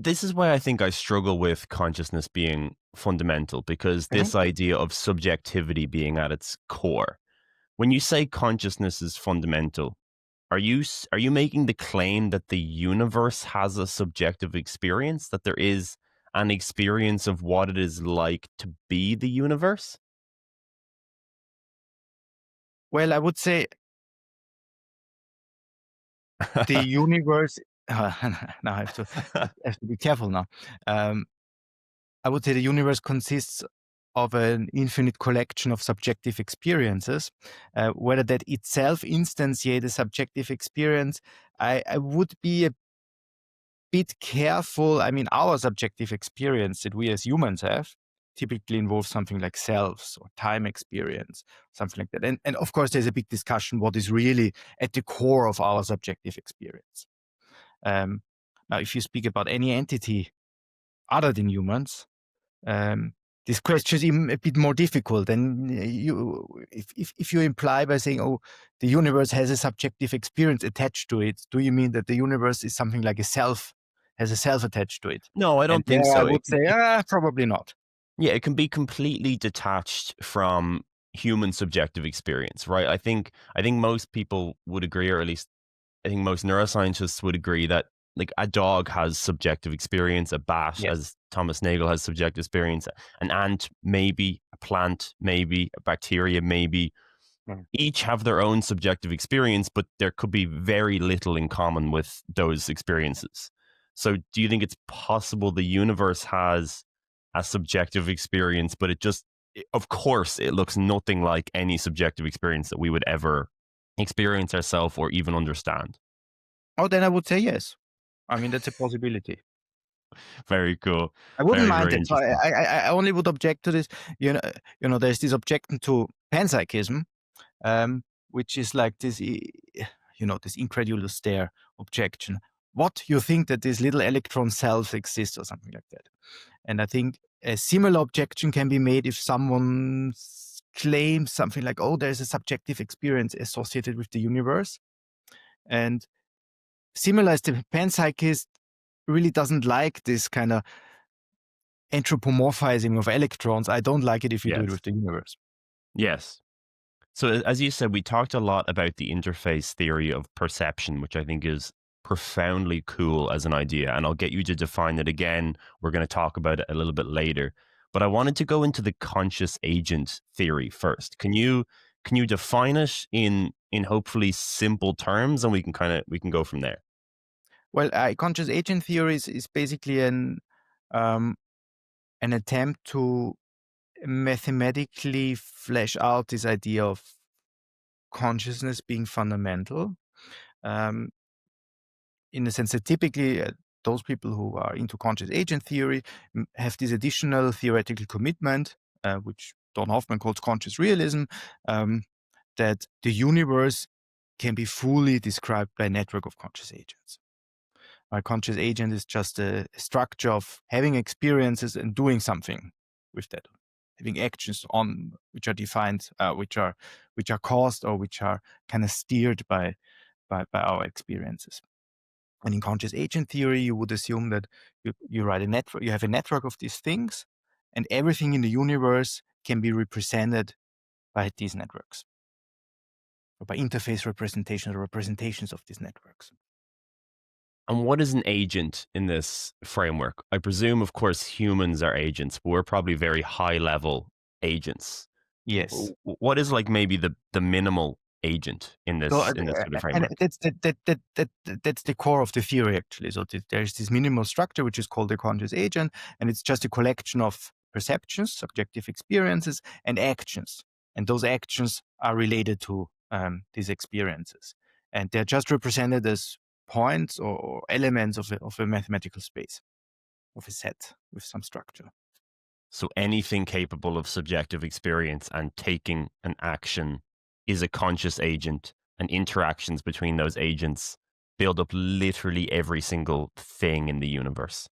this is why I think I struggle with consciousness being fundamental, because Okay. this idea of subjectivity being at its core. When you say consciousness is fundamental, are you making the claim that the universe has a subjective experience, that there is an experience of what it is like to be the universe? Well, I would say the universe. Now I have to be careful now. Um, I would say the universe consists of an infinite collection of subjective experiences. Whether that itself instantiate a subjective experience, I would be a bit careful. I mean, our subjective experience that we as humans have typically involves something like selves or time experience, something like that. And of course, there's a big discussion what is really at the core of our subjective experience. Um, Now, if you speak about any entity other than humans, um, this question is even a bit more difficult. And if you imply by saying, "Oh, the universe has a subjective experience attached to it," do you mean that the universe is something like a self, has a self attached to it? No, I And don't think there, I so. would say, probably not. Yeah, it can be completely detached from human subjective experience, right? I think most people would agree, or at least I think most neuroscientists would agree, that like a dog has subjective experience, a bat, Yes. as Thomas Nagel, has subjective experience, an ant maybe, a plant maybe, a bacteria maybe. Mm. Each have their own subjective experience, but there could be very little in common with those experiences. So do you think it's possible the universe has a subjective experience, but of course, it looks nothing like any subjective experience that we would ever experience ourselves or even understand? Oh, then I would say yes. I mean, that's a possibility. Very cool. I wouldn't Very, mind very that. So I, interesting. I, I only would object to this. You know, there's this objection to panpsychism, which is like this, this incredulous stare objection. What, you think that this little electron self exists or something like that? And I think a similar objection can be made if someone claims something like, "Oh, there's a subjective experience associated with the universe," and similar as the panpsychist really doesn't like this kind of anthropomorphizing of electrons. I don't like it if you do it Yes. with the universe. Yes. So, as you said, we talked a lot about the interface theory of perception, which I think is profoundly cool as an idea. And I'll get you to define it again. We're going to talk about it a little bit later. But I wanted to go into the conscious agent theory first. Can you define it in hopefully simple terms, and we can go from there? Well, conscious agent theory is basically um, an attempt to mathematically flesh out this idea of consciousness being fundamental. Um, in the sense that typically those people who are into conscious agent theory have this additional theoretical commitment, which Don Hoffman calls conscious realism, um, that the universe can be fully described by a network of conscious agents. A conscious agent is just a structure of having experiences and doing something with that, having actions on which are defined, which are caused or which are kind of steered by our experiences. And in conscious agent theory, you would assume that you write a network, you have a network of these things, and everything in the universe can be represented by these networks, or by interface representations or representations of these networks. And what is an agent in this framework? I presume, of course, humans are agents, but we're probably very high level agents. Yes. What is like maybe the minimal agent So, in this sort of and framework? that's the core of the theory, actually. So there's this minimal structure which is called the conscious agent, and it's just a collection of perceptions, subjective experiences, and actions. And those actions are related to these experiences, and they're just represented as points or elements of a mathematical space, of a set with some structure. So anything capable of subjective experience and taking an action is a conscious agent, and interactions between those agents build up literally every single thing in the universe.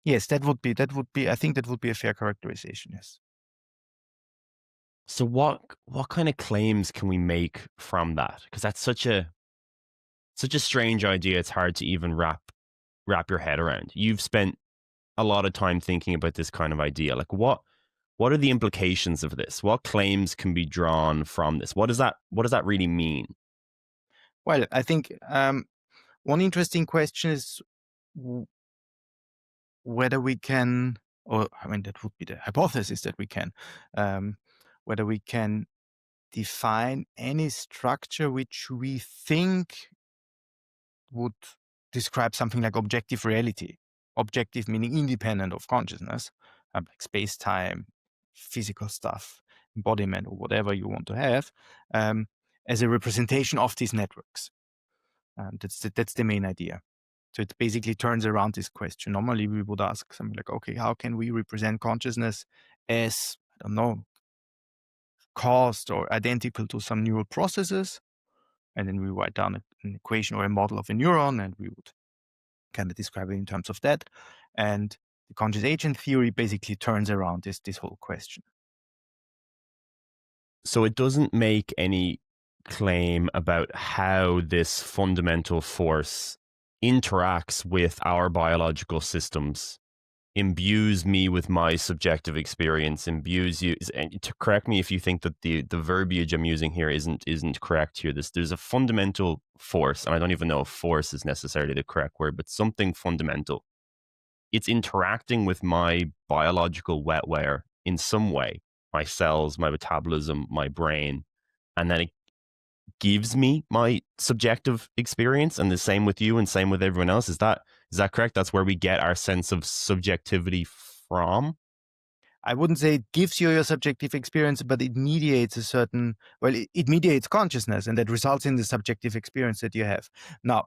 Yes, that would be. I think that would be a fair characterization. Yes. So what kind of claims can we make from that? Because that's such a strange idea. It's hard to even wrap your head around. You've spent a lot of time thinking about this kind of idea. Like, what are the implications of this? What claims can be drawn from this? What does that really mean? Well, I think one interesting question is w- whether we can, or I mean, that would be the hypothesis that we can, um, whether we can define any structure which we think would describe something like objective reality. Objective meaning independent of consciousness, like space time, physical stuff, embodiment, or whatever you want to have, um, as a representation of these networks. That's the main idea. So it basically turns around this question. Normally, we would ask something like, okay, how can we represent consciousness as, I don't know, caused or identical to some neural processes? And then we write down an equation or a model of a neuron, and we would kind of describe it in terms of that. And the conscious agent theory basically turns around this whole question. So it doesn't make any claim about how this fundamental force interacts with our biological systems, imbues me with my subjective experience, imbues you. And to correct me if you think that the verbiage I'm using here isn't correct here. There's a fundamental force, and I don't even know if force is necessarily the correct word, but something fundamental. It's interacting with my biological wetware in some way, my cells, my metabolism, my brain, and then it gives me my subjective experience. And the same with you, and same with everyone else. Is that correct? That's where we get our sense of subjectivity from. I wouldn't say it gives you your subjective experience, but it mediates a certain, well, it mediates consciousness, and that results in the subjective experience that you have. Now,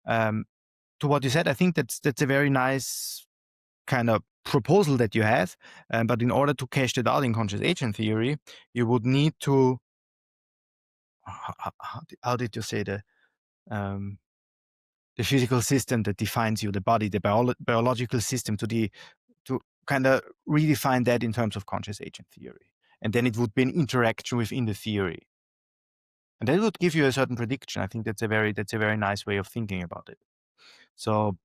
um, to what you said, I think that's a very nice kind of proposal that you have. But in order to cash that out in conscious agent theory, you would need to, how did you say um, the physical system that defines you, the body, the biological system, to kind of redefine that in terms of conscious agent theory. And then it would be an interaction within the theory. And that would give you a certain prediction. I think that's a very nice way of thinking about it. So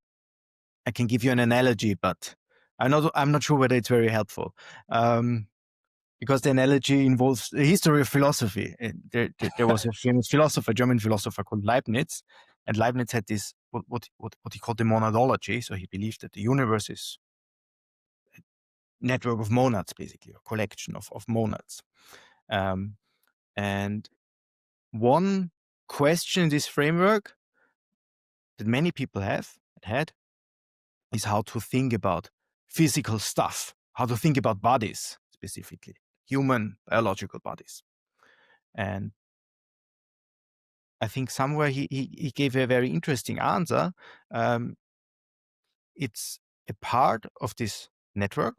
I can give you an analogy, but I'm not sure whether it's very helpful. Because the analogy involves the history of philosophy. There was a famous philosopher, German philosopher called Leibniz, and Leibniz had this what he called the monadology. So he believed that the universe is a network of monads, basically, a collection of monads. Um, and one question in this framework that many people had is how to think about physical stuff, how to think about bodies specifically, human biological bodies. And I think somewhere he gave a very interesting answer. Um, it's a part of this network,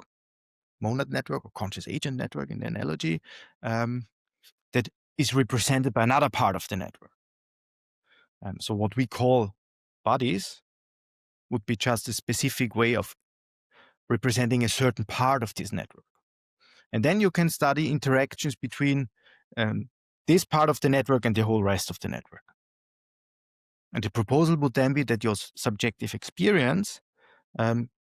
monad network or conscious agent network in the analogy, um, that is represented by another part of the network. So what we call bodies would be just a specific way of representing a certain part of this network. And then you can study interactions between um, this part of the network and the whole rest of the network. And the proposal would then be that your subjective experience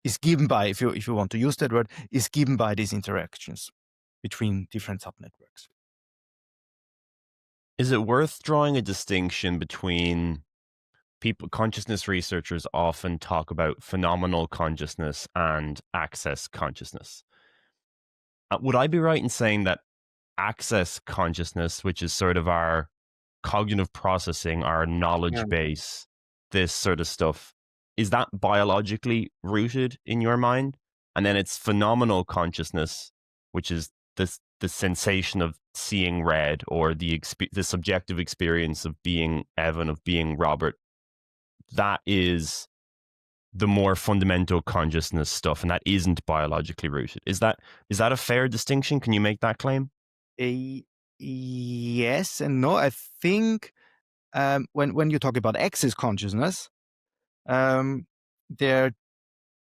is given by, if you want to use that word, is given by these interactions between different subnetworks. Is it worth drawing a distinction between people, consciousness researchers often talk about phenomenal consciousness and access consciousness? Would I be right in saying that access consciousness, which is sort of our cognitive processing, our Yeah. knowledge base, this sort of stuff, is that biologically rooted in your mind? And then it's phenomenal consciousness, which is the sensation of seeing red, or the subjective experience of being Evan, of being Robert. That is the more fundamental consciousness stuff, and that isn't biologically rooted. Is that a fair distinction? Can you make that claim? A, yes and no. I think when you talk about access consciousness, there are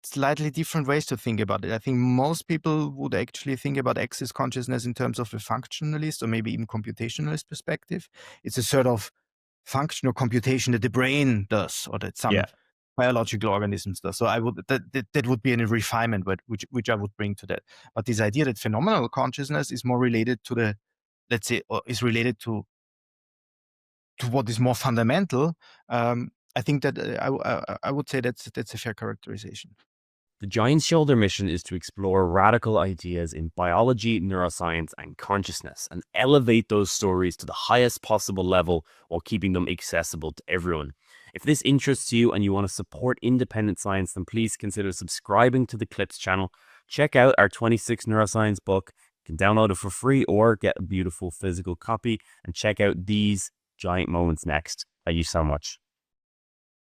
slightly different ways to think about it. I think most people would actually think about access consciousness in terms of a functionalist or maybe even computationalist perspective. It's a sort of function or computation that the brain does, or that some Yeah. biological organisms does. So I would that would be a refinement, but which I would bring to that. But this idea that phenomenal consciousness is more related to the, let's say, or is related to what is more fundamental. I think that I would say that's a fair characterization. The Giant Shoulder mission is to explore radical ideas in biology, neuroscience, and consciousness, and elevate those stories to the highest possible level while keeping them accessible to everyone. If this interests you and you want to support independent science, then please consider subscribing to the Clips channel. Check out our 26 Neuroscience book. You can download it for free or get a beautiful physical copy, and check out these giant moments next. Thank you so much.